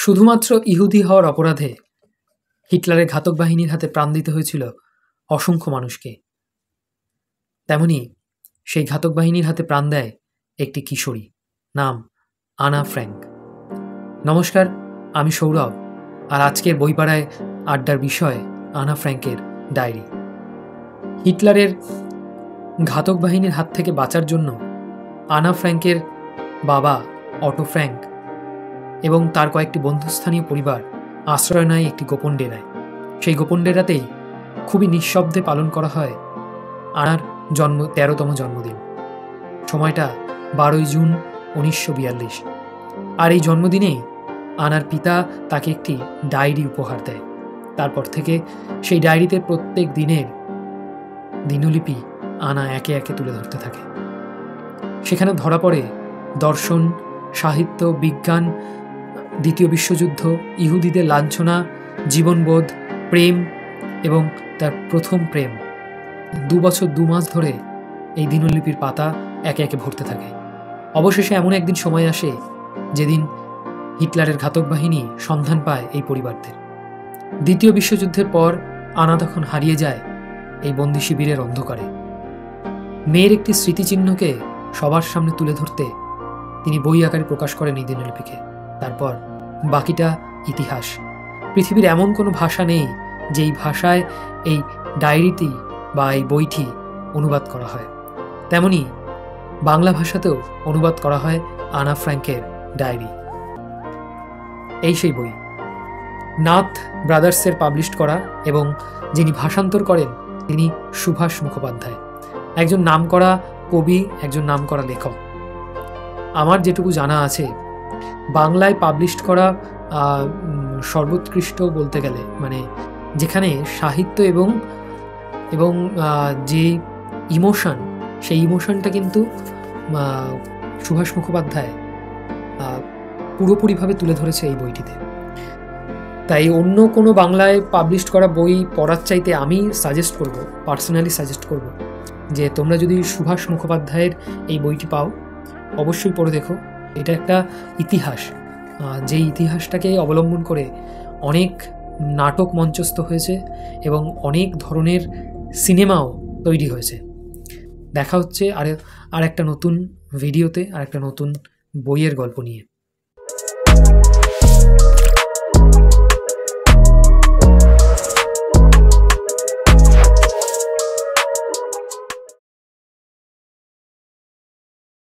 শুধুমাত্র ইহুদি হওয়ার অপরাধে হিটলারের ঘাতক বাহিনীর হাতে প্রাণ দিতে হয়েছিল অসংখ্য মানুষকে। তেমনি সেই ঘাতক বাহিনীর হাতে প্রাণ দেয় একটি কিশোরী, নাম আনা ফ্র্যাঙ্ক। নমস্কার, আমি সৌরভ, আর আজকের বইপাড়ায় আড্ডার বিষয় আনা ফ্র্যাঙ্কের ডায়েরি। হিটলারের ঘাতক বাহিনীর হাত থেকে বাঁচার জন্য আনা ফ্র্যাঙ্কের বাবা অটো ফ্র্যাঙ্ক এবং তার কয়েকটি বন্ধুস্থানীয় পরিবার আশ্রয় নেয় একটি গোপন ডেরায়। সেই গোপন ডেরাতেই খুবই নিঃশব্দে পালন করা হয় আনার 13তম জন্মদিন। সময়টা 12 জুন 1942। আর এই জন্মদিনেই আনার পিতা তাকে একটি ডায়েরি উপহার দেয়। তারপর থেকে সেই ডায়েরিতে প্রত্যেক দিনের দিনলিপি আনা একে একে তুলে ধরতে থাকে। সেখানে ধরা পড়ে দর্শন, সাহিত্য, বিজ্ঞান, দ্বিতীয় বিশ্বযুদ্ধ, ইহুদিদের লাঞ্ছনা, জীবনবোধ, প্রেম এবং তার প্রথম প্রেম। 2 বছর 2 মাস ধরে এই দিনলিপির পাতা একে একে ভরতে থাকে। অবশেষে এমন একদিন সময় আসে যেদিন হিটলারের ঘাতক বাহিনী সন্ধান পায় এই পরিবারদের। দ্বিতীয় বিশ্বযুদ্ধের পর আনা তখন হারিয়ে যায় এই বন্দি শিবিরের অন্ধকারে। মেয়ের একটি স্মৃতিচিহ্নকে সবার সামনে তুলে ধরতে তিনি বই আকারে প্রকাশ করেন এই দিনলিপিকে। তারপর বাকিটা ইতিহাস। পৃথিবীর এমন কোনো ভাষা নেই যেই ভাষায় এই ডায়েরিটি বা এই বইটি অনুবাদ করা হয়। তেমনি বাংলা ভাষাতেও অনুবাদ করা হয় আনা ফ্র্যাঙ্কের ডায়েরি। এই সেই বই, নাথ ব্রাদার্সের পাবলিশ করা, এবং যিনি ভাষান্তর করেন তিনি সুভাষ মুখোপাধ্যায়, একজন নামকরা কবি, একজন নামকরা লেখক। আমার যেটুকু জানা আছে, বাংলায় পাবলিশ করা সর্বোৎকৃষ্ট বলতে গেলে, মানে যেখানে সাহিত্য এবং যে ইমোশন, সেই ইমোশনটা কিন্তু সুভাষ মুখোপাধ্যায় পুরোপুরিভাবে তুলে ধরেছে এই বইটিতে। তাই অন্য কোনো বাংলায় পাবলিশ করা বই পড়ার চাইতে আমি পার্সোনালি সাজেস্ট করব যে তোমরা যদি সুভাষ মুখোপাধ্যায়ের এই বইটি পাও, অবশ্যই পড়ে দেখো। এটা একটা ইতিহাস, যে ইতিহাসটাকে অবলম্বন করে অনেক নাটক মঞ্চস্থ হয়েছে এবং অনেক ধরনের সিনেমাও তৈরি হয়েছে। দেখা হচ্ছে আর একটা নতুন ভিডিওতে, আর একটা নতুন বইয়ের গল্প নিয়ে।